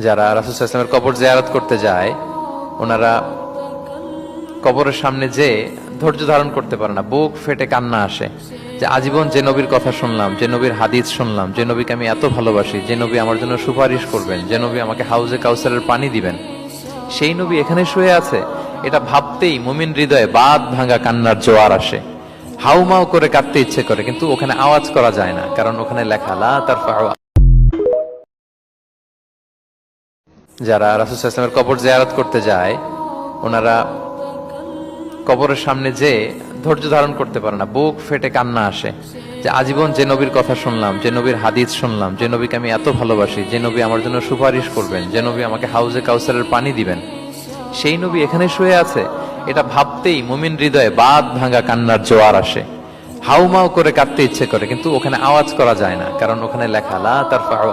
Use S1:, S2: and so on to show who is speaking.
S1: যারা রাসূল সাল্লাল্লাহু আলাইহি ওয়াসাল্লামের কবর জিয়ারত করতে যায়, ওনারা কবরের সামনে যে ধৈর্য ধারণ করতে পারে না, বুক ফেটে কান্না আসে যে আজীবন যে নবীর কথা শুনলাম, যে নবীর হাদিস শুনলাম, যে নবীকে আমি এত ভালোবাসি, যে নবী আমার জন্য সুপারিশ করবেন, যে নবী আমাকে হাউজে কাউসারের পানি দিবেন, সেই নবী এখানে শুয়ে আছে। এটা ভাবতেই মুমিন হৃদয়ে বাঁধ ভাঙা কান্নার জোয়ার আসে। হাউমাউ করে কাঁদতে ইচ্ছে করে, কিন্তু ওখানে আওয়াজ করা যায় না, কারণ ওখানে লেখা লা তারফাউ। যারা রাসূল সাল্লাল্লাহু আলাইহি ওয়াসাল্লামের কবর জিয়ারত করতে যায়, ওনারা কবরের সামনে যে ধৈর্য ধারণ করতে পারে না, বুক ফেটে কান্না আসে যে আজীবন যে নবীর কথা শুনলাম, যে নবীর হাদিস শুনলাম, যে নবীকে আমি এত ভালোবাসি, যে নবী আমার জন্য সুপারিশ করবেন, যে নবী আমাকে হাউজে কাউসারের পানি দিবেন, সেই নবী এখানে শুয়ে আছে। এটা ভাবতেই মুমিন হৃদয়ে বাঁধ ভাঙা কান্নার জোয়ার আসে। হাউমাউ করে কাঁদতে ইচ্ছে করে, কিন্তু ওখানে আওয়াজ করা যায় না, কারণ ওখানে লেখা লা তারফাউ।